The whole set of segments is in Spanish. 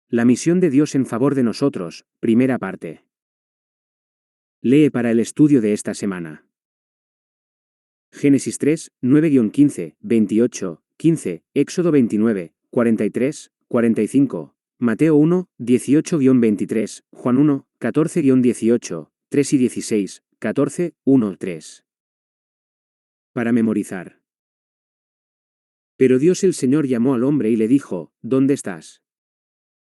La misión de Dios en favor de nosotros, primera parte. Lee para el estudio de esta semana. Génesis 3, 9-15, 28, 15, Éxodo 29, 43, 45, Mateo 1, 18-23, Juan 1, 14-18, 3 y 16, 14, 1, 3. Para memorizar. Pero Dios el Señor llamó al hombre y le dijo, ¿dónde estás?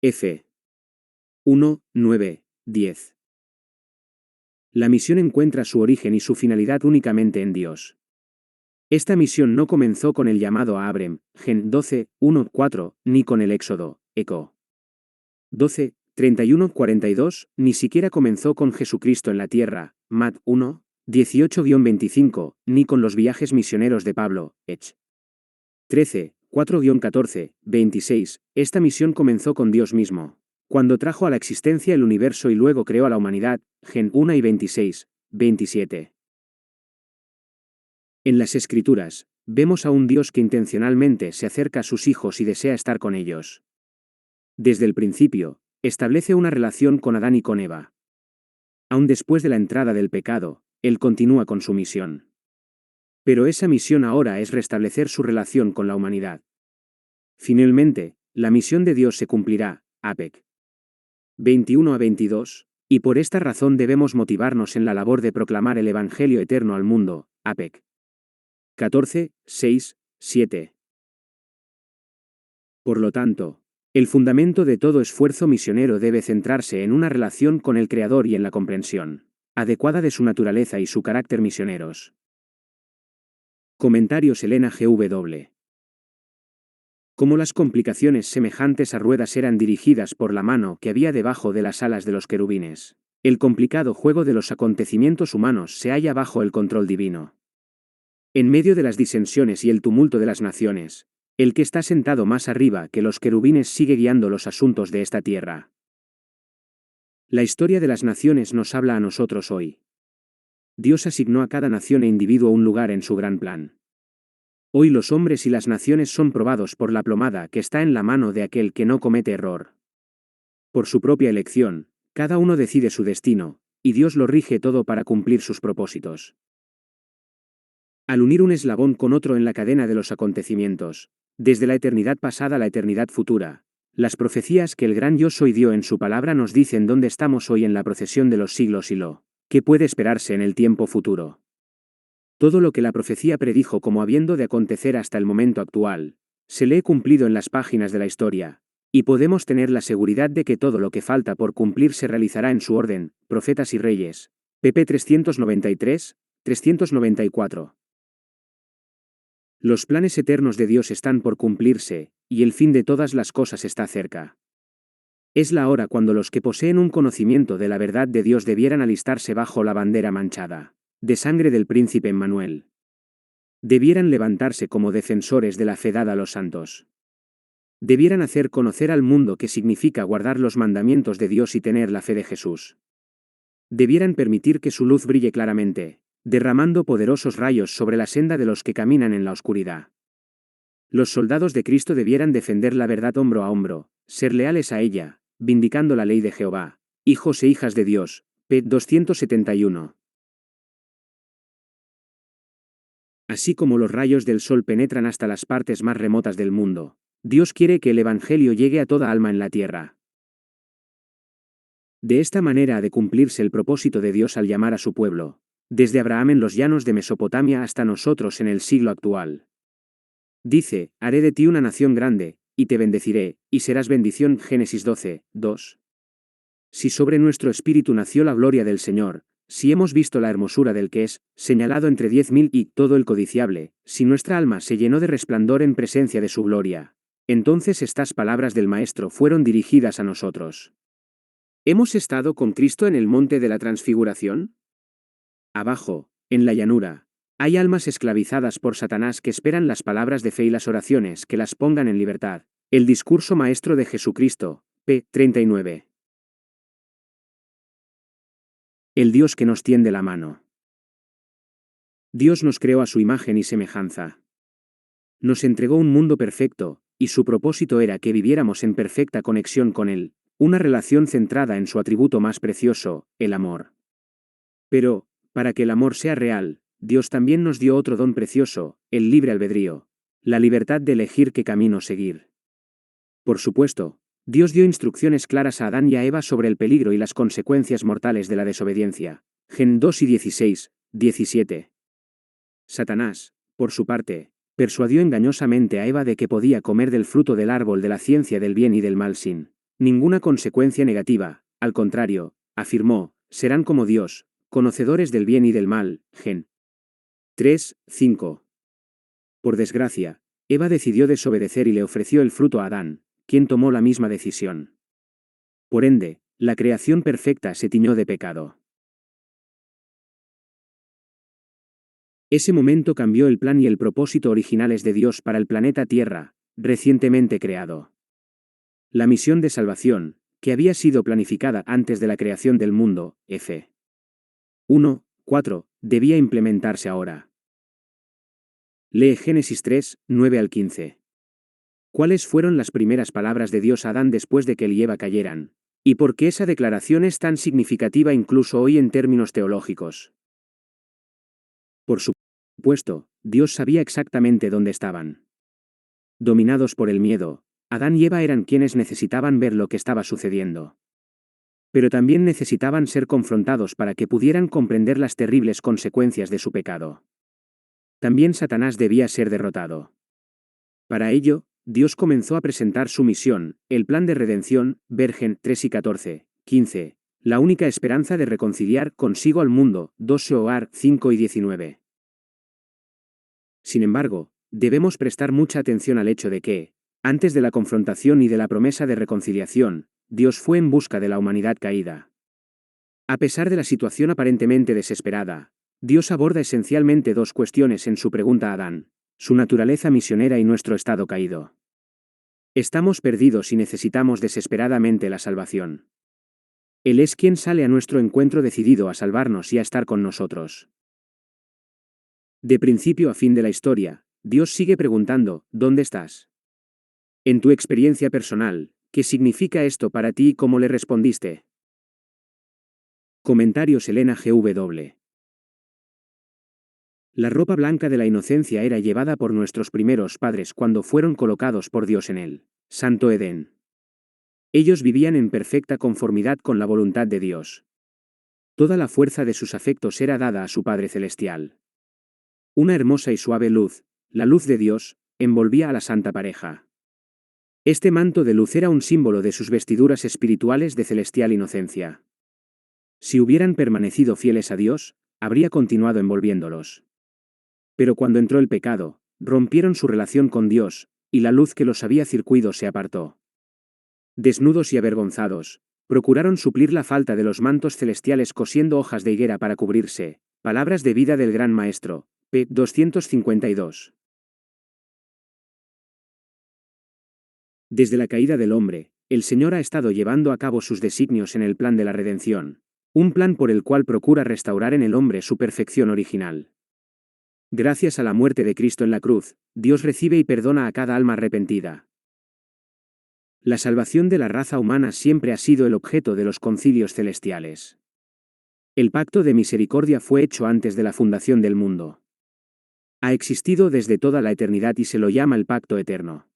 F. 1, 9, 10. La misión encuentra su origen y su finalidad únicamente en Dios. Esta misión no comenzó con el llamado a Abrem, Gen 12, 1, 4, ni con el Éxodo, Eco 12, 31, 42, ni siquiera comenzó con Jesucristo en la tierra, Mat 1, 18-25, ni con los viajes misioneros de Pablo, Ech 13, 4-14, 26, esta misión comenzó con Dios mismo, cuando trajo a la existencia el universo y luego creó a la humanidad, Gen 1 y 26, 27. En las Escrituras, vemos a un Dios que intencionalmente se acerca a sus hijos y desea estar con ellos. Desde el principio, establece una relación con Adán y con Eva. Aun después de la entrada del pecado, Él continúa con su misión. Pero esa misión ahora es restablecer su relación con la humanidad. Finalmente, la misión de Dios se cumplirá, APEC 21-22, y por esta razón debemos motivarnos en la labor de proclamar el Evangelio eterno al mundo, APEC 14, 6, 7. Por lo tanto, el fundamento de todo esfuerzo misionero debe centrarse en una relación con el Creador y en la comprensión adecuada de su naturaleza y su carácter misioneros. Comentarios Elena G.W. Como las complicaciones semejantes a ruedas eran dirigidas por la mano que había debajo de las alas de los querubines, el complicado juego de los acontecimientos humanos se halla bajo el control divino. En medio de las disensiones y el tumulto de las naciones, el que está sentado más arriba que los querubines sigue guiando los asuntos de esta tierra. La historia de las naciones nos habla a nosotros hoy. Dios asignó a cada nación e individuo un lugar en su gran plan. Hoy los hombres y las naciones son probados por la plomada que está en la mano de aquel que no comete error. Por su propia elección, cada uno decide su destino, y Dios lo rige todo para cumplir sus propósitos. Al unir un eslabón con otro en la cadena de los acontecimientos, desde la eternidad pasada a la eternidad futura, las profecías que el gran Yo Soy dio en su palabra nos dicen dónde estamos hoy en la procesión de los siglos y lo que puede esperarse en el tiempo futuro. Todo lo que la profecía predijo como habiendo de acontecer hasta el momento actual, se le ha cumplido en las páginas de la historia, y podemos tener la seguridad de que todo lo que falta por cumplir se realizará en su orden, Profetas y Reyes, pp 393, 394. Los planes eternos de Dios están por cumplirse, y el fin de todas las cosas está cerca. Es la hora cuando los que poseen un conocimiento de la verdad de Dios debieran alistarse bajo la bandera manchada de sangre del príncipe Emmanuel. Debieran levantarse como defensores de la fe dada a los santos. Debieran hacer conocer al mundo qué significa guardar los mandamientos de Dios y tener la fe de Jesús. Debieran permitir que su luz brille claramente, derramando poderosos rayos sobre la senda de los que caminan en la oscuridad. Los soldados de Cristo debieran defender la verdad hombro a hombro, ser leales a ella, vindicando la ley de Jehová, hijos e hijas de Dios, p. 271. Así como los rayos del sol penetran hasta las partes más remotas del mundo, Dios quiere que el Evangelio llegue a toda alma en la tierra. De esta manera ha de cumplirse el propósito de Dios al llamar a su pueblo, desde Abraham en los llanos de Mesopotamia hasta nosotros en el siglo actual. Dice, haré de ti una nación grande, y te bendeciré, y serás bendición. Génesis 12, 2. Si sobre nuestro espíritu nació la gloria del Señor, si hemos visto la hermosura del que es, señalado entre 10.000 y todo el codiciable, si nuestra alma se llenó de resplandor en presencia de su gloria, entonces estas palabras del Maestro fueron dirigidas a nosotros. ¿Hemos estado con Cristo en el monte de la transfiguración? Abajo, en la llanura, hay almas esclavizadas por Satanás que esperan las palabras de fe y las oraciones que las pongan en libertad. El discurso maestro de Jesucristo, p. 39. El Dios que nos tiende la mano. Dios nos creó a su imagen y semejanza. Nos entregó un mundo perfecto, y su propósito era que viviéramos en perfecta conexión con Él, una relación centrada en su atributo más precioso, el amor. Pero, para que el amor sea real, Dios también nos dio otro don precioso, el libre albedrío, la libertad de elegir qué camino seguir. Por supuesto, Dios dio instrucciones claras a Adán y a Eva sobre el peligro y las consecuencias mortales de la desobediencia. Gen 2 y 16, 17. Satanás, por su parte, persuadió engañosamente a Eva de que podía comer del fruto del árbol de la ciencia del bien y del mal sin ninguna consecuencia negativa. Al contrario, afirmó, serán como Dios, conocedores del bien y del mal. Gen 3, 5. Por desgracia, Eva decidió desobedecer y le ofreció el fruto a Adán, quien tomó la misma decisión. Por ende, la creación perfecta se tiñó de pecado. Ese momento cambió el plan y el propósito originales de Dios para el planeta Tierra, recientemente creado. La misión de salvación, que había sido planificada antes de la creación del mundo, F. 1, 4, debía implementarse ahora. Lee Génesis 3, 9 al 15. ¿Cuáles fueron las primeras palabras de Dios a Adán después de que él y Eva cayeran? ¿Y por qué esa declaración es tan significativa incluso hoy en términos teológicos? Por supuesto, Dios sabía exactamente dónde estaban. Dominados por el miedo, Adán y Eva eran quienes necesitaban ver lo que estaba sucediendo. Pero también necesitaban ser confrontados para que pudieran comprender las terribles consecuencias de su pecado. También Satanás debía ser derrotado. Para ello, Dios comenzó a presentar su misión, el plan de redención, Gen 3 y 14, 15, la única esperanza de reconciliar consigo al mundo, 2 Soar 5 y 19. Sin embargo, debemos prestar mucha atención al hecho de que, antes de la confrontación y de la promesa de reconciliación, Dios fue en busca de la humanidad caída. A pesar de la situación aparentemente desesperada, Dios aborda esencialmente dos cuestiones en su pregunta a Adán: su naturaleza misionera y nuestro estado caído. Estamos perdidos y necesitamos desesperadamente la salvación. Él es quien sale a nuestro encuentro decidido a salvarnos y a estar con nosotros. De principio a fin de la historia, Dios sigue preguntando, ¿dónde estás? En tu experiencia personal, ¿qué significa esto para ti y cómo le respondiste? Comentarios Elena G.W. La ropa blanca de la inocencia era llevada por nuestros primeros padres cuando fueron colocados por Dios en el Santo Edén. Ellos vivían en perfecta conformidad con la voluntad de Dios. Toda la fuerza de sus afectos era dada a su Padre Celestial. Una hermosa y suave luz, la luz de Dios, envolvía a la santa pareja. Este manto de luz era un símbolo de sus vestiduras espirituales de celestial inocencia. Si hubieran permanecido fieles a Dios, habría continuado envolviéndolos. Pero cuando entró el pecado, rompieron su relación con Dios, y la luz que los había circuido se apartó. Desnudos y avergonzados, procuraron suplir la falta de los mantos celestiales cosiendo hojas de higuera para cubrirse. Palabras de vida del Gran Maestro, p. 252. Desde la caída del hombre, el Señor ha estado llevando a cabo sus designios en el plan de la redención, un plan por el cual procura restaurar en el hombre su perfección original. Gracias a la muerte de Cristo en la cruz, Dios recibe y perdona a cada alma arrepentida. La salvación de la raza humana siempre ha sido el objeto de los concilios celestiales. El pacto de misericordia fue hecho antes de la fundación del mundo. Ha existido desde toda la eternidad y se lo llama el pacto eterno.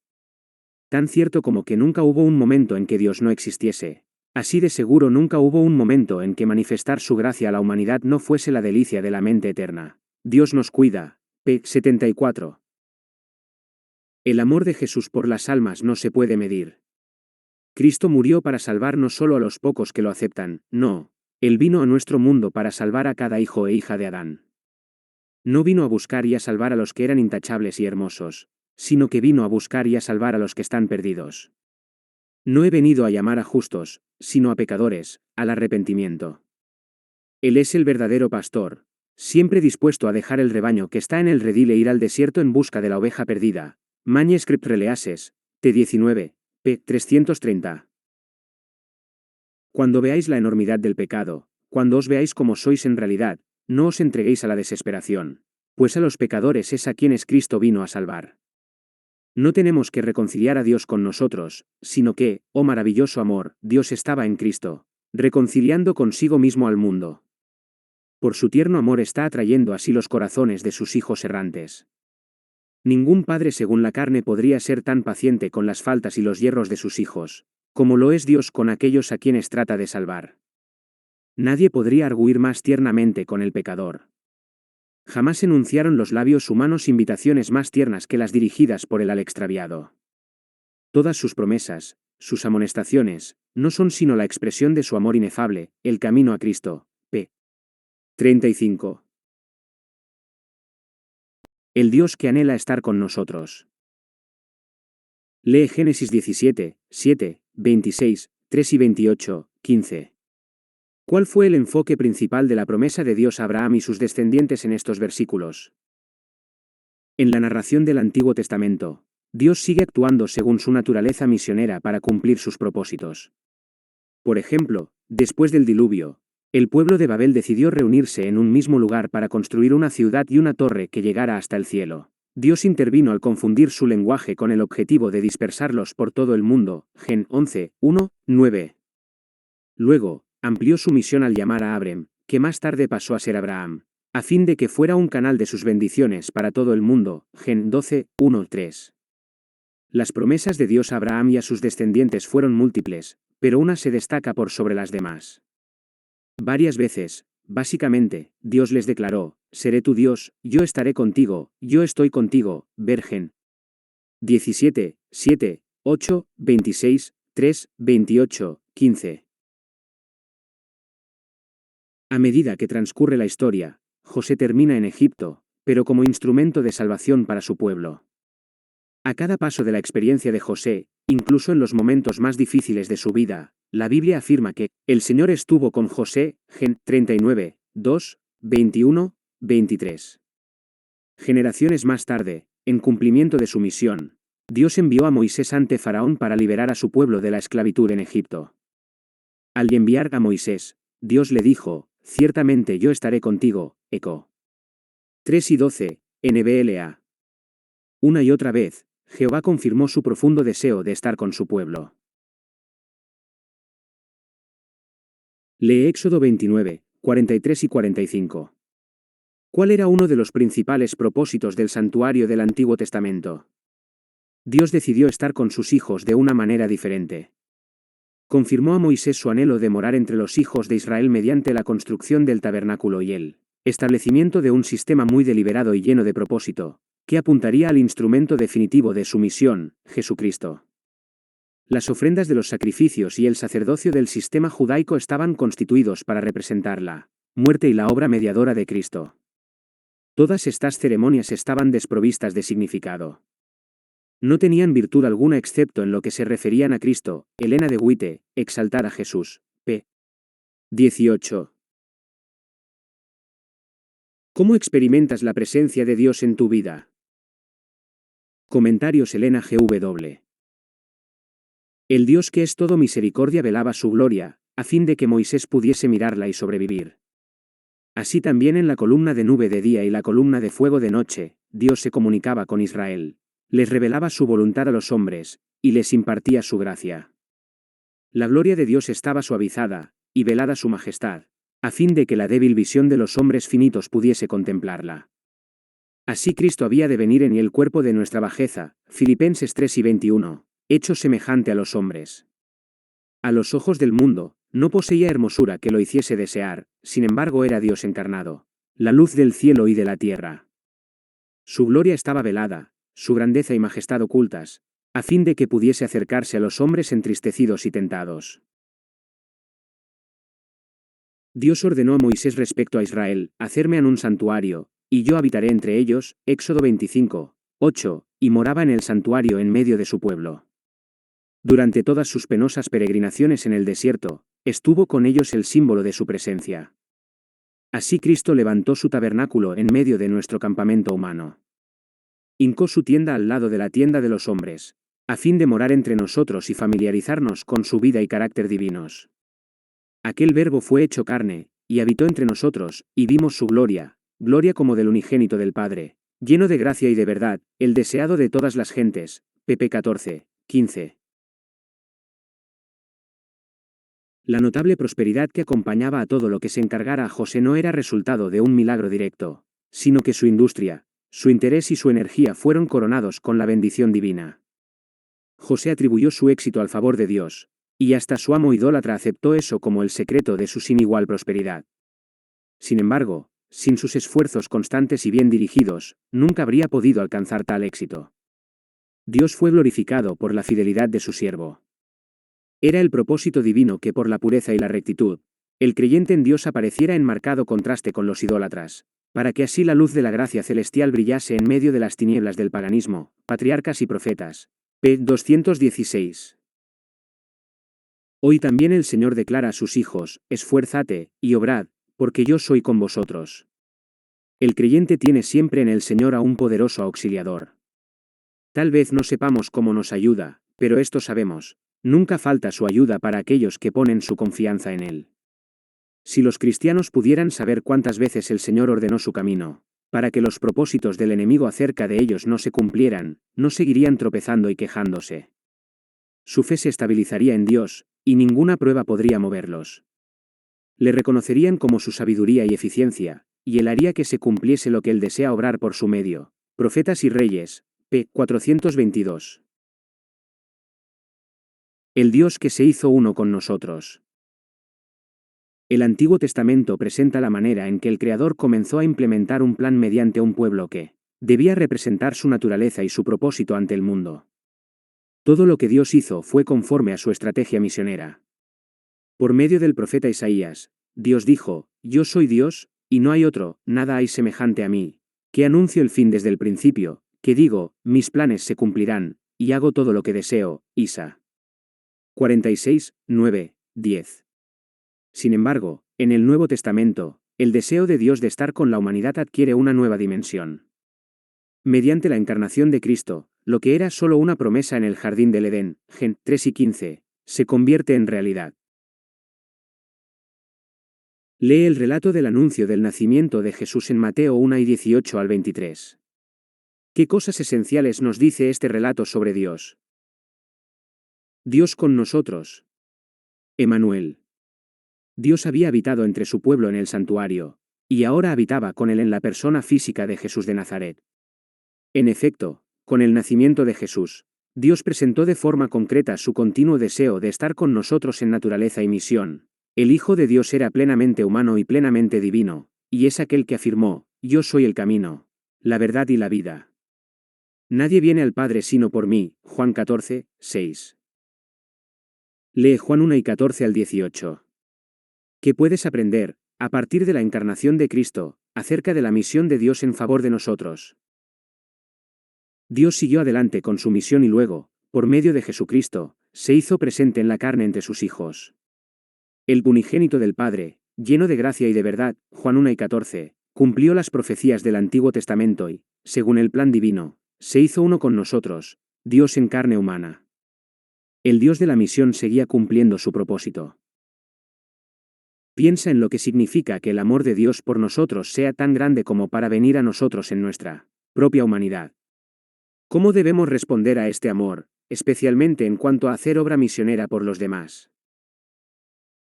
Tan cierto como que nunca hubo un momento en que Dios no existiese, así de seguro nunca hubo un momento en que manifestar su gracia a la humanidad no fuese la delicia de la mente eterna. Dios nos cuida. p. 74. El amor de Jesús por las almas no se puede medir. Cristo murió para salvar no solo a los pocos que lo aceptan, no, Él vino a nuestro mundo para salvar a cada hijo e hija de Adán. No vino a buscar y a salvar a los que eran intachables y hermosos, sino que vino a buscar y a salvar a los que están perdidos. No he venido a llamar a justos, sino a pecadores, al arrepentimiento. Él es el verdadero pastor, siempre dispuesto a dejar el rebaño que está en el redil e ir al desierto en busca de la oveja perdida. Manuscript Releases, T19, p. 330. Cuando veáis la enormidad del pecado, cuando os veáis como sois en realidad, no os entreguéis a la desesperación, pues a los pecadores es a quienes Cristo vino a salvar. No tenemos que reconciliar a Dios con nosotros, sino que, oh maravilloso amor, Dios estaba en Cristo, reconciliando consigo mismo al mundo. Por su tierno amor está atrayendo así los corazones de sus hijos errantes. Ningún padre según la carne podría ser tan paciente con las faltas y los yerros de sus hijos, como lo es Dios con aquellos a quienes trata de salvar. Nadie podría arguir más tiernamente con el pecador. Jamás enunciaron los labios humanos invitaciones más tiernas que las dirigidas por él al extraviado. Todas sus promesas, sus amonestaciones, no son sino la expresión de su amor inefable, el camino a Cristo. P. 35. El Dios que anhela estar con nosotros. Lee Génesis 17, 7, 26, 3 y 28, 15. ¿Cuál fue el enfoque principal de la promesa de Dios a Abraham y sus descendientes en estos versículos? En la narración del Antiguo Testamento, Dios sigue actuando según su naturaleza misionera para cumplir sus propósitos. Por ejemplo, después del diluvio, el pueblo de Babel decidió reunirse en un mismo lugar para construir una ciudad y una torre que llegara hasta el cielo. Dios intervino al confundir su lenguaje con el objetivo de dispersarlos por todo el mundo. Gen 11, 1, 9. Luego, amplió su misión al llamar a Abrem, que más tarde pasó a ser Abraham, a fin de que fuera un canal de sus bendiciones para todo el mundo. Gen 12, 1, 3. Las promesas de Dios a Abraham y a sus descendientes fueron múltiples, pero una se destaca por sobre las demás. Varias veces, básicamente, Dios les declaró: seré tu Dios, yo estaré contigo, yo estoy contigo. Gen 17, 7, 8, 26, 3, 28, 15. A medida que transcurre la historia, José termina en Egipto, pero como instrumento de salvación para su pueblo. A cada paso de la experiencia de José, incluso en los momentos más difíciles de su vida, la Biblia afirma que el Señor estuvo con José. Gen 39, 2, 21, 23. Generaciones más tarde, en cumplimiento de su misión, Dios envió a Moisés ante Faraón para liberar a su pueblo de la esclavitud en Egipto. Al enviar a Moisés, Dios le dijo: ciertamente yo estaré contigo. Eco 3 y 12, NBLA. Una y otra vez, Jehová confirmó su profundo deseo de estar con su pueblo. Lee Éxodo 29, 43 y 45. ¿Cuál era uno de los principales propósitos del santuario del Antiguo Testamento? Dios decidió estar con sus hijos de una manera diferente. Confirmó a Moisés su anhelo de morar entre los hijos de Israel mediante la construcción del tabernáculo y el establecimiento de un sistema muy deliberado y lleno de propósito, que apuntaría al instrumento definitivo de su misión, Jesucristo. Las ofrendas de los sacrificios y el sacerdocio del sistema judaico estaban constituidos para representar la muerte y la obra mediadora de Cristo. Todas estas ceremonias estaban desprovistas de significado. No tenían virtud alguna excepto en lo que se referían a Cristo. Elena de White, Exaltar a Jesús. P. 18. ¿Cómo experimentas la presencia de Dios en tu vida? Comentarios Elena GW. El Dios que es todo misericordia velaba su gloria, a fin de que Moisés pudiese mirarla y sobrevivir. Así también en la columna de nube de día y la columna de fuego de noche, Dios se comunicaba con Israel. Les revelaba su voluntad a los hombres, y les impartía su gracia. La gloria de Dios estaba suavizada, y velada su majestad, a fin de que la débil visión de los hombres finitos pudiese contemplarla. Así Cristo había de venir en el cuerpo de nuestra bajeza, Filipenses 3 y 21, hecho semejante a los hombres. A los ojos del mundo, no poseía hermosura que lo hiciese desear, sin embargo era Dios encarnado, la luz del cielo y de la tierra. Su gloria estaba velada, su grandeza y majestad ocultas, a fin de que pudiese acercarse a los hombres entristecidos y tentados. Dios ordenó a Moisés respecto a Israel: hacerme en un santuario, y yo habitaré entre ellos. Éxodo 25, 8, y moraba en el santuario en medio de su pueblo. Durante todas sus penosas peregrinaciones en el desierto, estuvo con ellos el símbolo de su presencia. Así Cristo levantó su tabernáculo en medio de nuestro campamento humano. Hincó su tienda al lado de la tienda de los hombres, a fin de morar entre nosotros y familiarizarnos con su vida y carácter divinos. Aquel Verbo fue hecho carne, y habitó entre nosotros, y vimos su gloria, gloria como del unigénito del Padre, lleno de gracia y de verdad, el deseado de todas las gentes. pp 14, 15. La notable prosperidad que acompañaba a todo lo que se encargara a José no era resultado de un milagro directo, sino que su industria, su interés y su energía fueron coronados con la bendición divina. José atribuyó su éxito al favor de Dios, y hasta su amo idólatra aceptó eso como el secreto de su sin igual prosperidad. Sin embargo, sin sus esfuerzos constantes y bien dirigidos, nunca habría podido alcanzar tal éxito. Dios fue glorificado por la fidelidad de su siervo. Era el propósito divino que por la pureza y la rectitud, el creyente en Dios apareciera en marcado contraste con los idólatras, para que así la luz de la gracia celestial brillase en medio de las tinieblas del paganismo. Patriarcas y Profetas. p. 216. Hoy también el Señor declara a sus hijos: esfuérzate, y obrad, porque yo soy con vosotros. El creyente tiene siempre en el Señor a un poderoso auxiliador. Tal vez no sepamos cómo nos ayuda, pero esto sabemos: nunca falta su ayuda para aquellos que ponen su confianza en Él. Si los cristianos pudieran saber cuántas veces el Señor ordenó su camino, para que los propósitos del enemigo acerca de ellos no se cumplieran, no seguirían tropezando y quejándose. Su fe se estabilizaría en Dios, y ninguna prueba podría moverlos. Le reconocerían como su sabiduría y eficiencia, y Él haría que se cumpliese lo que Él desea obrar por su medio. Profetas y Reyes, p. 422. El Dios que se hizo uno con nosotros. El Antiguo Testamento presenta la manera en que el Creador comenzó a implementar un plan mediante un pueblo que debía representar su naturaleza y su propósito ante el mundo. Todo lo que Dios hizo fue conforme a su estrategia misionera. Por medio del profeta Isaías, Dios dijo: yo soy Dios, y no hay otro, nada hay semejante a mí, que anuncio el fin desde el principio, que digo, mis planes se cumplirán, y hago todo lo que deseo. Isa. 46, 9, 10. Sin embargo, en el Nuevo Testamento, el deseo de Dios de estar con la humanidad adquiere una nueva dimensión. Mediante la encarnación de Cristo, lo que era solo una promesa en el jardín del Edén, Gen 3 y 15, se convierte en realidad. Lee el relato del anuncio del nacimiento de Jesús en Mateo 1 y 18 al 23. ¿Qué cosas esenciales nos dice este relato sobre Dios? Dios con nosotros. Emmanuel. Dios había habitado entre su pueblo en el santuario, y ahora habitaba con él en la persona física de Jesús de Nazaret. En efecto, con el nacimiento de Jesús, Dios presentó de forma concreta su continuo deseo de estar con nosotros en naturaleza y misión. El Hijo de Dios era plenamente humano y plenamente divino, y es aquel que afirmó: yo soy el camino, la verdad y la vida. Nadie viene al Padre sino por mí. Juan 14, 6. Lee Juan 1 y 14 al 18. ¿Qué puedes aprender, a partir de la encarnación de Cristo, acerca de la misión de Dios en favor de nosotros? Dios siguió adelante con su misión y luego, por medio de Jesucristo, se hizo presente en la carne entre sus hijos. El unigénito del Padre, lleno de gracia y de verdad, Juan 1 y 14, cumplió las profecías del Antiguo Testamento y, según el plan divino, se hizo uno con nosotros, Dios en carne humana. El Dios de la misión seguía cumpliendo su propósito. Piensa en lo que significa que el amor de Dios por nosotros sea tan grande como para venir a nosotros en nuestra propia humanidad. ¿Cómo debemos responder a este amor, especialmente en cuanto a hacer obra misionera por los demás?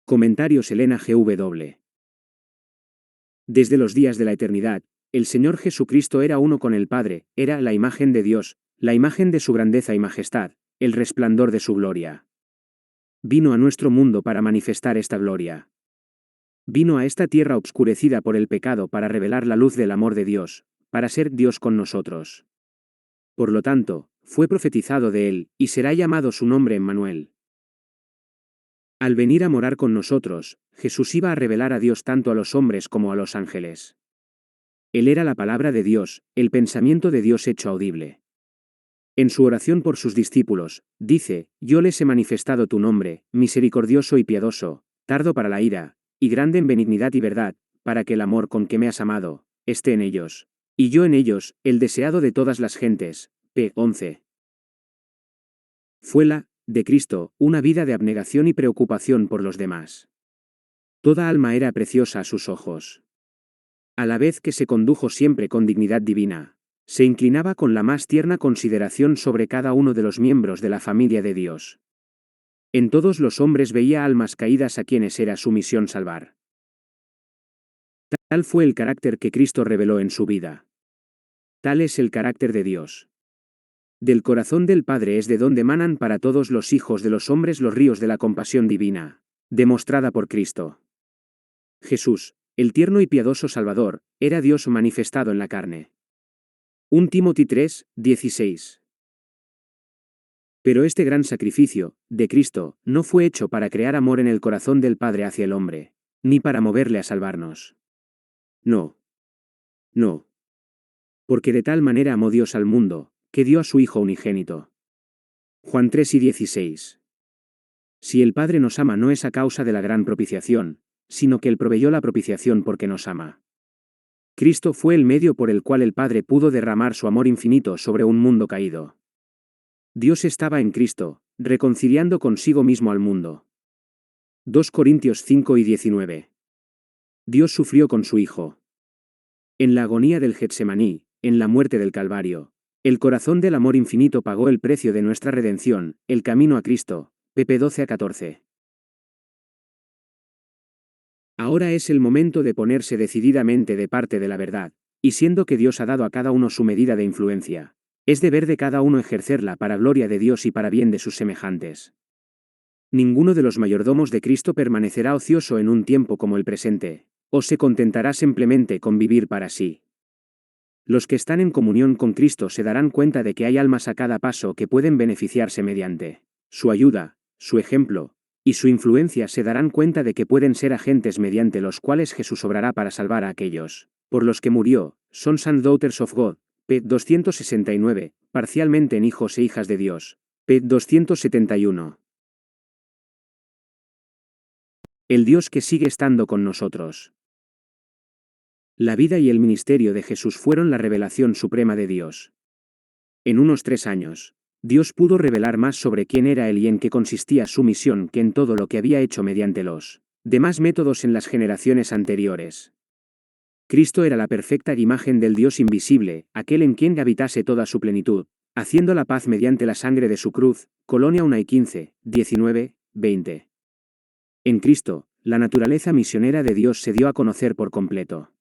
Comentarios Elena G.W. Desde los días de la eternidad, el Señor Jesucristo era uno con el Padre, era la imagen de Dios, la imagen de su grandeza y majestad, el resplandor de su gloria. Vino a nuestro mundo para manifestar esta gloria. Vino a esta tierra obscurecida por el pecado para revelar la luz del amor de Dios, para ser Dios con nosotros. Por lo tanto, fue profetizado de él, y será llamado su nombre Emmanuel. Al venir a morar con nosotros, Jesús iba a revelar a Dios tanto a los hombres como a los ángeles. Él era la palabra de Dios, el pensamiento de Dios hecho audible. En su oración por sus discípulos, dice: yo les he manifestado tu nombre, misericordioso y piadoso, tardo para la ira, y grande en benignidad y verdad, para que el amor con que me has amado esté en ellos, y yo en ellos, el deseado de todas las gentes. p. 11. Fue de Cristo, una vida de abnegación y preocupación por los demás. Toda alma era preciosa a sus ojos. A la vez que se condujo siempre con dignidad divina, Se inclinaba con la más tierna consideración sobre cada uno de los miembros de la familia de Dios. En todos los hombres veía almas caídas a quienes era su misión salvar. Tal fue el carácter que Cristo reveló en su vida. Tal es el carácter de Dios. Del corazón del Padre es de donde manan para todos los hijos de los hombres los ríos de la compasión divina, demostrada por Cristo. Jesús, el tierno y piadoso Salvador, era Dios manifestado en la carne. 1 Timothy 3, 16. Pero este gran sacrificio, de Cristo, no fue hecho para crear amor en el corazón del Padre hacia el hombre, ni para moverle a salvarnos. No. No. Porque de tal manera amó Dios al mundo, que dio a su Hijo unigénito. Juan 3 y 16. Si el Padre nos ama no es a causa de la gran propiciación, sino que Él proveyó la propiciación porque nos ama. Cristo fue el medio por el cual el Padre pudo derramar su amor infinito sobre un mundo caído. Dios estaba en Cristo, reconciliando consigo mismo al mundo. 2 Corintios 5 y 19. Dios sufrió con su Hijo. En la agonía del Getsemaní, en la muerte del Calvario, el corazón del amor infinito pagó el precio de nuestra redención, el camino a Cristo. Pp 12 a 14. Ahora es el momento de ponerse decididamente de parte de la verdad, y siendo que Dios ha dado a cada uno su medida de influencia, es deber de cada uno ejercerla para gloria de Dios y para bien de sus semejantes. Ninguno de los mayordomos de Cristo permanecerá ocioso en un tiempo como el presente, o se contentará simplemente con vivir para sí. Los que están en comunión con Cristo se darán cuenta de que hay almas a cada paso que pueden beneficiarse mediante su ayuda, su ejemplo, y su influencia. Se darán cuenta de que pueden ser agentes mediante los cuales Jesús obrará para salvar a aquellos, por los que murió, Sons and Daughters of God, p. 269, parcialmente en Hijos e Hijas de Dios, p. 271. El Dios que sigue estando con nosotros. La vida y el ministerio de Jesús fueron la revelación suprema de Dios. En unos 3 años, Dios pudo revelar más sobre quién era Él y en qué consistía su misión que en todo lo que había hecho mediante los demás métodos en las generaciones anteriores. Cristo era la perfecta imagen del Dios invisible, aquel en quien habitase toda su plenitud, haciendo la paz mediante la sangre de su cruz. Colonia 1 y 15, 19, 20. En Cristo, la naturaleza misionera de Dios se dio a conocer por completo.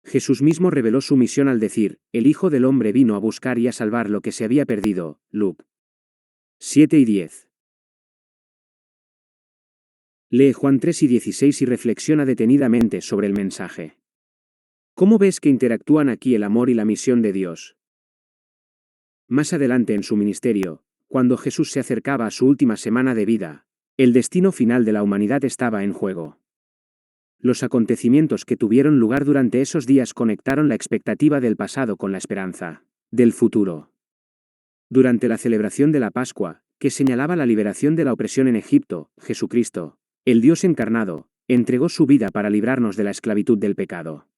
Jesús mismo reveló su misión al decir, el Hijo del Hombre vino a buscar y a salvar lo que se había perdido. Luke 7 y 10. Lee Juan 3 y 16 y reflexiona detenidamente sobre el mensaje. ¿Cómo ves que interactúan aquí el amor y la misión de Dios? Más adelante en su ministerio, cuando Jesús se acercaba a su última semana de vida, el destino final de la humanidad estaba en juego. Los acontecimientos que tuvieron lugar durante esos días conectaron la expectativa del pasado con la esperanza del futuro. Durante la celebración de la Pascua, que señalaba la liberación de la opresión en Egipto, Jesucristo, el Dios encarnado, entregó su vida para librarnos de la esclavitud del pecado.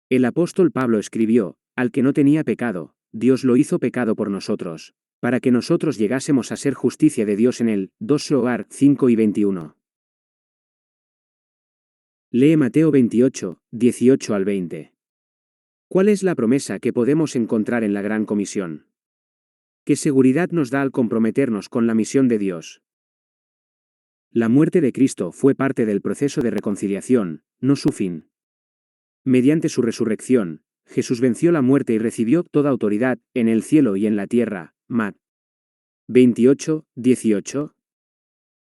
El apóstol Pablo escribió, al que no tenía pecado, Dios lo hizo pecado por nosotros, para que nosotros llegásemos a ser justicia de Dios en él. 2 Joar 5 y 21. Lee Mateo 28, 18 al 20. ¿Cuál es la promesa que podemos encontrar en la Gran Comisión? ¿Qué seguridad nos da al comprometernos con la misión de Dios? La muerte de Cristo fue parte del proceso de reconciliación, no su fin. Mediante su resurrección, Jesús venció la muerte y recibió toda autoridad, en el cielo y en la tierra. Mat. 28, 18.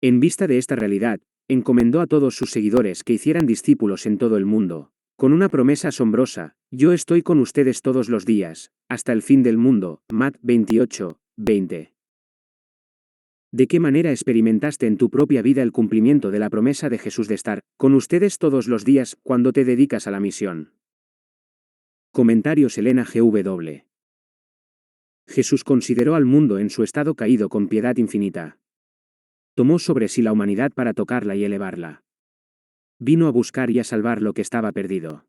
En vista de esta realidad, encomendó a todos sus seguidores que hicieran discípulos en todo el mundo, con una promesa asombrosa, yo estoy con ustedes todos los días, hasta el fin del mundo. Mat 28, 20. ¿De qué manera experimentaste en tu propia vida el cumplimiento de la promesa de Jesús de estar con ustedes todos los días cuando te dedicas a la misión? Comentarios Elena G.W. Jesús consideró al mundo en su estado caído con piedad infinita. Tomó sobre sí la humanidad para tocarla y elevarla. Vino a buscar y a salvar lo que estaba perdido.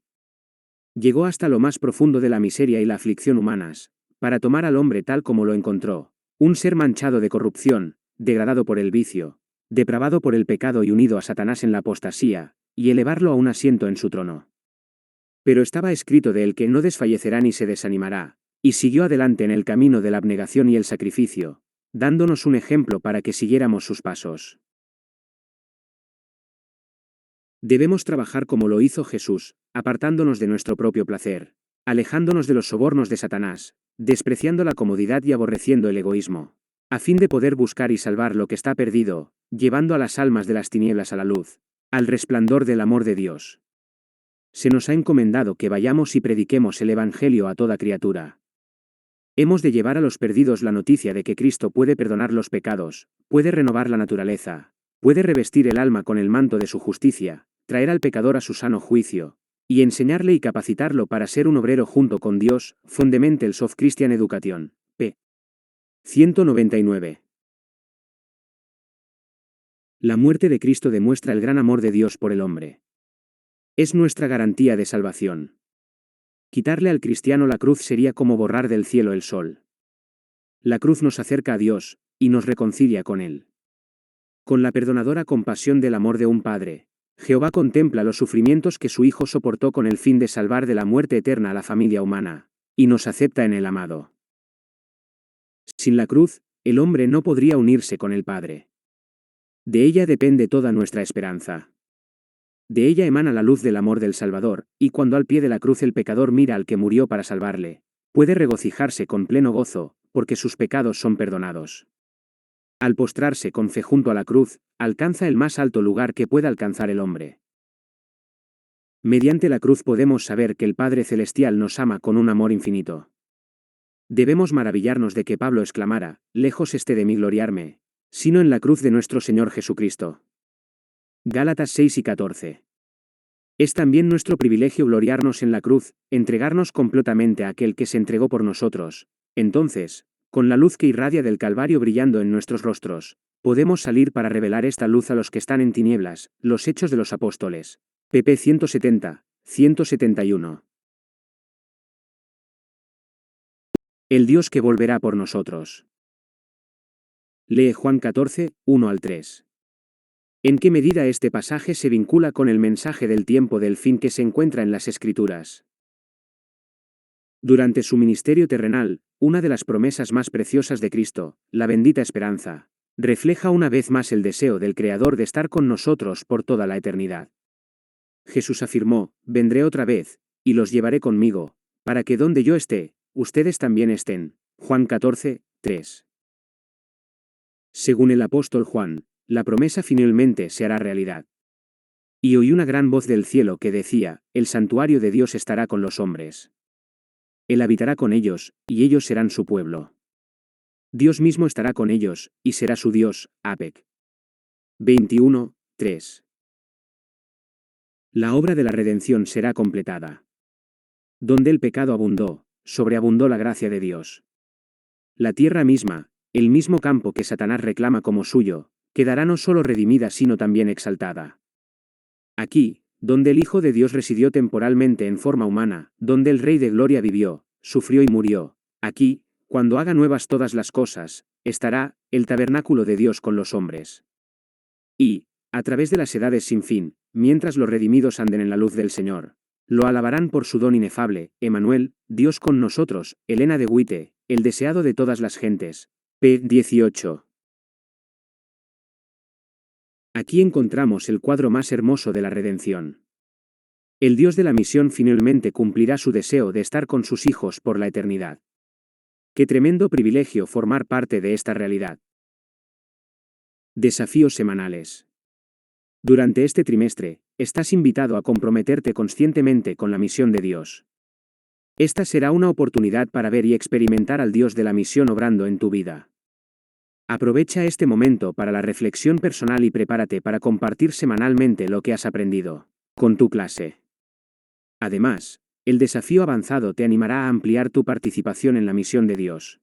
Llegó hasta lo más profundo de la miseria y la aflicción humanas, para tomar al hombre tal como lo encontró, un ser manchado de corrupción, degradado por el vicio, depravado por el pecado y unido a Satanás en la apostasía, y elevarlo a un asiento en su trono. Pero estaba escrito de él que no desfallecerá ni se desanimará, y siguió adelante en el camino de la abnegación y el sacrificio, dándonos un ejemplo para que siguiéramos sus pasos. Debemos trabajar como lo hizo Jesús, apartándonos de nuestro propio placer, alejándonos de los sobornos de Satanás, despreciando la comodidad y aborreciendo el egoísmo, a fin de poder buscar y salvar lo que está perdido, llevando a las almas de las tinieblas a la luz, al resplandor del amor de Dios. Se nos ha encomendado que vayamos y prediquemos el Evangelio a toda criatura. Hemos de llevar a los perdidos la noticia de que Cristo puede perdonar los pecados, puede renovar la naturaleza, puede revestir el alma con el manto de su justicia, traer al pecador a su sano juicio, y enseñarle y capacitarlo para ser un obrero junto con Dios. Fundamental of Christian Education, p. 199. La muerte de Cristo demuestra el gran amor de Dios por el hombre. Es nuestra garantía de salvación. Quitarle al cristiano la cruz sería como borrar del cielo el sol. La cruz nos acerca a Dios, y nos reconcilia con Él. Con la perdonadora compasión del amor de un padre, Jehová contempla los sufrimientos que su Hijo soportó con el fin de salvar de la muerte eterna a la familia humana, y nos acepta en el amado. Sin la cruz, el hombre no podría unirse con el Padre. De ella depende toda nuestra esperanza. De ella emana la luz del amor del Salvador, y cuando al pie de la cruz el pecador mira al que murió para salvarle, puede regocijarse con pleno gozo, porque sus pecados son perdonados. Al postrarse con fe junto a la cruz, alcanza el más alto lugar que pueda alcanzar el hombre. Mediante la cruz podemos saber que el Padre Celestial nos ama con un amor infinito. Debemos maravillarnos de que Pablo exclamara, lejos esté de mí gloriarme, sino en la cruz de nuestro Señor Jesucristo. Gálatas 6 y 14. Es también nuestro privilegio gloriarnos en la cruz, entregarnos completamente a aquel que se entregó por nosotros. Entonces, con la luz que irradia del Calvario brillando en nuestros rostros, podemos salir para revelar esta luz a los que están en tinieblas. Los Hechos de los Apóstoles. pp 170, 171. El Dios que volverá por nosotros. Lee Juan 14, 1 al 3. ¿En qué medida este pasaje se vincula con el mensaje del tiempo del fin que se encuentra en las Escrituras? Durante su ministerio terrenal, una de las promesas más preciosas de Cristo, la bendita esperanza, refleja una vez más el deseo del Creador de estar con nosotros por toda la eternidad. Jesús afirmó, vendré otra vez, y los llevaré conmigo, para que donde yo esté, ustedes también estén. Juan 14, 3. Según el apóstol Juan, la promesa finalmente se hará realidad. Y oí una gran voz del cielo que decía, el santuario de Dios estará con los hombres. Él habitará con ellos, y ellos serán su pueblo. Dios mismo estará con ellos, y será su Dios. Apec. 21, 3. La obra de la redención será completada. Donde el pecado abundó, sobreabundó la gracia de Dios. La tierra misma, el mismo campo que Satanás reclama como suyo, quedará no solo redimida sino también exaltada. Aquí, donde el Hijo de Dios residió temporalmente en forma humana, donde el Rey de Gloria vivió, sufrió y murió, aquí, cuando haga nuevas todas las cosas, estará el tabernáculo de Dios con los hombres. Y, a través de las edades sin fin, mientras los redimidos anden en la luz del Señor, lo alabarán por su don inefable, Emmanuel, Dios con nosotros. Elena de White, el deseado de todas las gentes. p. 18. Aquí encontramos el cuadro más hermoso de la redención. El Dios de la misión finalmente cumplirá su deseo de estar con sus hijos por la eternidad. Qué tremendo privilegio formar parte de esta realidad. Desafíos semanales. Durante este trimestre, estás invitado a comprometerte conscientemente con la misión de Dios. Esta será una oportunidad para ver y experimentar al Dios de la misión obrando en tu vida. Aprovecha este momento para la reflexión personal y prepárate para compartir semanalmente lo que has aprendido con tu clase. Además, el desafío avanzado te animará a ampliar tu participación en la misión de Dios.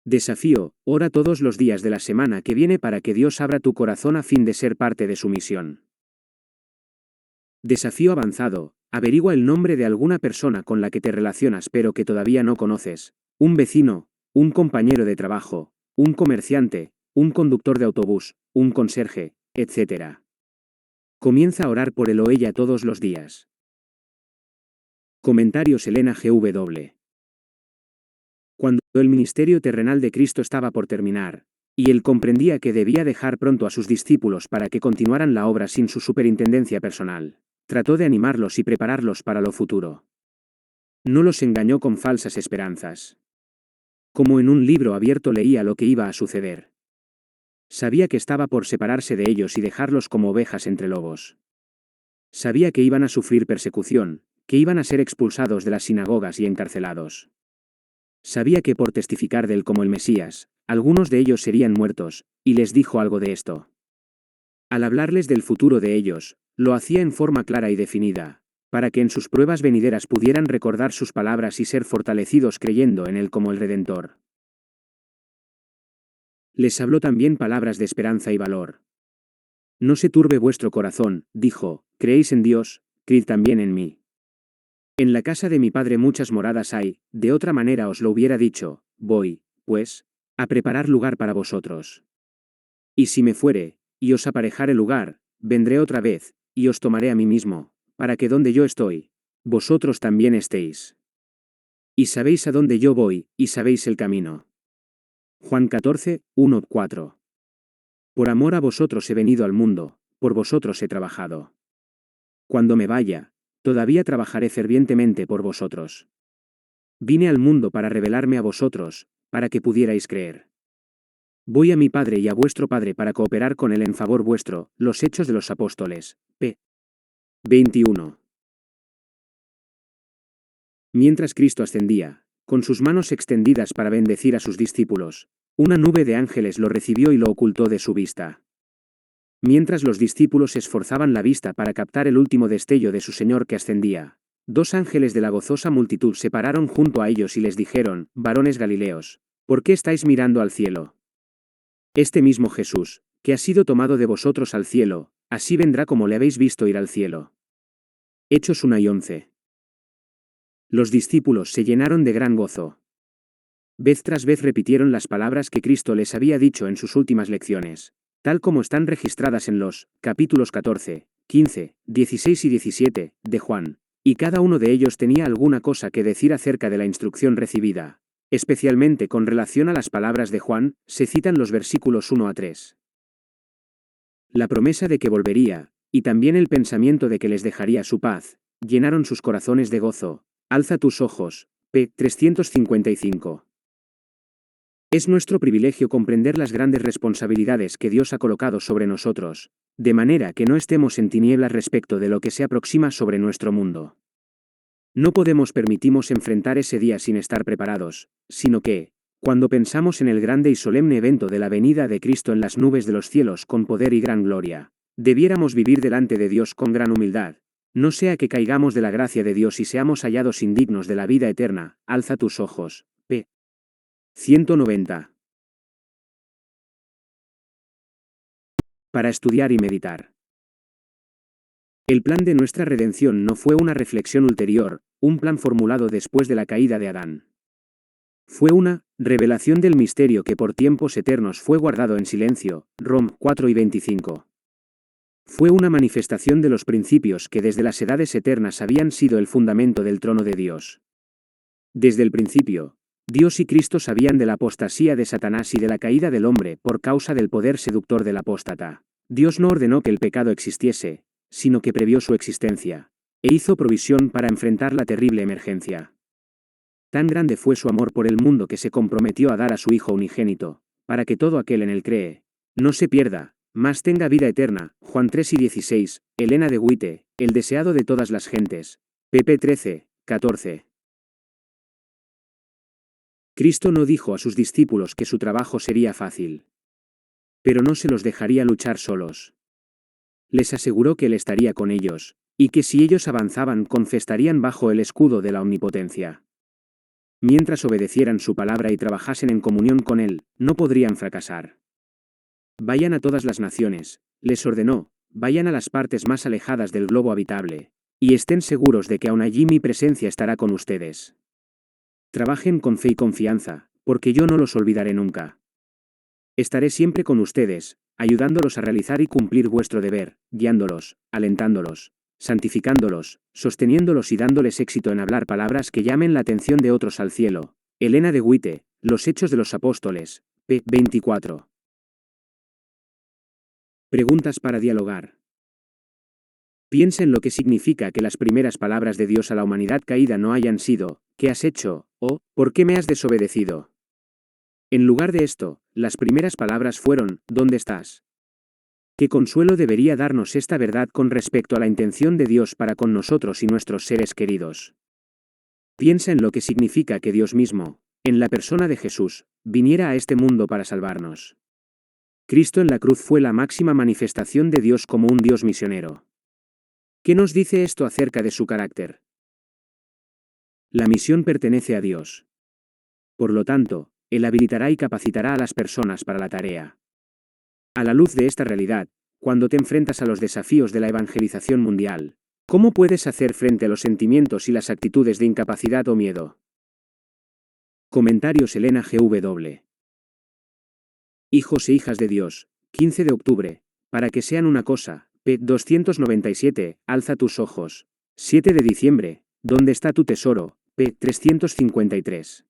Desafío, ora todos los días de la semana que viene para que Dios abra tu corazón a fin de ser parte de su misión. Desafío avanzado, averigua el nombre de alguna persona con la que te relacionas pero que todavía no conoces, un vecino, un compañero de trabajo, un comerciante, un conductor de autobús, un conserje, etc. Comienza a orar por él o ella todos los días. Comentarios Elena G.W. Cuando el ministerio terrenal de Cristo estaba por terminar, y él comprendía que debía dejar pronto a sus discípulos para que continuaran la obra sin su superintendencia personal, trató de animarlos y prepararlos para lo futuro. No los engañó con falsas esperanzas. Como en un libro abierto leía lo que iba a suceder. Sabía que estaba por separarse de ellos y dejarlos como ovejas entre lobos. Sabía que iban a sufrir persecución, que iban a ser expulsados de las sinagogas y encarcelados. Sabía que por testificar de él como el Mesías, algunos de ellos serían muertos, y les dijo algo de esto. Al hablarles del futuro de ellos, lo hacía en forma clara y definida, para que en sus pruebas venideras pudieran recordar sus palabras y ser fortalecidos creyendo en él como el Redentor. Les habló también palabras de esperanza y valor. No se turbe vuestro corazón, dijo, creéis en Dios, creed también en mí. En la casa de mi padre muchas moradas hay, de otra manera os lo hubiera dicho, voy, pues, a preparar lugar para vosotros. Y si me fuere, y os aparejare lugar, vendré otra vez, y os tomaré a mí mismo, para que donde yo estoy, vosotros también estéis. Y sabéis a dónde yo voy, y sabéis el camino. Juan 14, 1-4. Por amor a vosotros he venido al mundo, por vosotros he trabajado. Cuando me vaya, todavía trabajaré fervientemente por vosotros. Vine al mundo para revelarme a vosotros, para que pudierais creer. Voy a mi Padre y a vuestro Padre para cooperar con él en favor vuestro. Los Hechos de los Apóstoles, p. 21. Mientras Cristo ascendía, con sus manos extendidas para bendecir a sus discípulos, una nube de ángeles lo recibió y lo ocultó de su vista. Mientras los discípulos esforzaban la vista para captar el último destello de su Señor que ascendía, dos ángeles de la gozosa multitud se pararon junto a ellos y les dijeron, varones Galileos, ¿por qué estáis mirando al cielo? Este mismo Jesús, que ha sido tomado de vosotros al cielo, así vendrá como le habéis visto ir al cielo. Hechos 1:11. Los discípulos se llenaron de gran gozo. Vez tras vez repitieron las palabras que Cristo les había dicho en sus últimas lecciones, tal como están registradas en los capítulos 14, 15, 16 y 17 de Juan, y cada uno de ellos tenía alguna cosa que decir acerca de la instrucción recibida. Especialmente con relación a las palabras de Juan, se citan los versículos 1-3. La promesa de que volvería, y también el pensamiento de que les dejaría su paz, llenaron sus corazones de gozo. Alza tus ojos, p. 355. Es nuestro privilegio comprender las grandes responsabilidades que Dios ha colocado sobre nosotros, de manera que no estemos en tinieblas respecto de lo que se aproxima sobre nuestro mundo. No podemos permitirnos enfrentar ese día sin estar preparados, sino que, cuando pensamos en el grande y solemne evento de la venida de Cristo en las nubes de los cielos con poder y gran gloria, debiéramos vivir delante de Dios con gran humildad, no sea que caigamos de la gracia de Dios y seamos hallados indignos de la vida eterna. Alza tus ojos, p. 190. Para estudiar y meditar. El plan de nuestra redención no fue una reflexión ulterior, un plan formulado después de la caída de Adán. Fue una revelación del misterio que por tiempos eternos fue guardado en silencio. Rom 4:25. Fue una manifestación de los principios que desde las edades eternas habían sido el fundamento del trono de Dios. Desde el principio, Dios y Cristo sabían de la apostasía de Satanás y de la caída del hombre por causa del poder seductor del apóstata. Dios no ordenó que el pecado existiese, sino que previó su existencia, e hizo provisión para enfrentar la terrible emergencia. Tan grande fue su amor por el mundo que se comprometió a dar a su Hijo unigénito, para que todo aquel en él cree, no se pierda, mas tenga vida eterna. Juan 3:16, Elena de White, el deseado de todas las gentes. pp 13, 14. Cristo no dijo a sus discípulos que su trabajo sería fácil. Pero no se los dejaría luchar solos. Les aseguró que él estaría con ellos, y que si ellos avanzaban confestarían bajo el escudo de la omnipotencia. Mientras obedecieran su palabra y trabajasen en comunión con él, no podrían fracasar. Vayan a todas las naciones, les ordenó, vayan a las partes más alejadas del globo habitable, y estén seguros de que aún allí mi presencia estará con ustedes. Trabajen con fe y confianza, porque yo no los olvidaré nunca. Estaré siempre con ustedes, ayudándolos a realizar y cumplir vuestro deber, guiándolos, alentándolos, santificándolos, sosteniéndolos y dándoles éxito en hablar palabras que llamen la atención de otros al cielo. Elena de White, Los Hechos de los Apóstoles, p. 24. Preguntas para dialogar. Piensa en lo que significa que las primeras palabras de Dios a la humanidad caída no hayan sido, ¿qué has hecho?, o, ¿por qué me has desobedecido? En lugar de esto, las primeras palabras fueron, ¿dónde estás? ¿Qué consuelo debería darnos esta verdad con respecto a la intención de Dios para con nosotros y nuestros seres queridos? Piensa en lo que significa que Dios mismo, en la persona de Jesús, viniera a este mundo para salvarnos. Cristo en la cruz fue la máxima manifestación de Dios como un Dios misionero. ¿Qué nos dice esto acerca de su carácter? La misión pertenece a Dios. Por lo tanto, Él habilitará y capacitará a las personas para la tarea. A la luz de esta realidad, cuando te enfrentas a los desafíos de la evangelización mundial, ¿cómo puedes hacer frente a los sentimientos y las actitudes de incapacidad o miedo? Comentarios Elena GW. Hijos e hijas de Dios, 15 de octubre, para que sean una cosa, p. 297, alza tus ojos. 7 de diciembre, ¿dónde está tu tesoro? p. 353.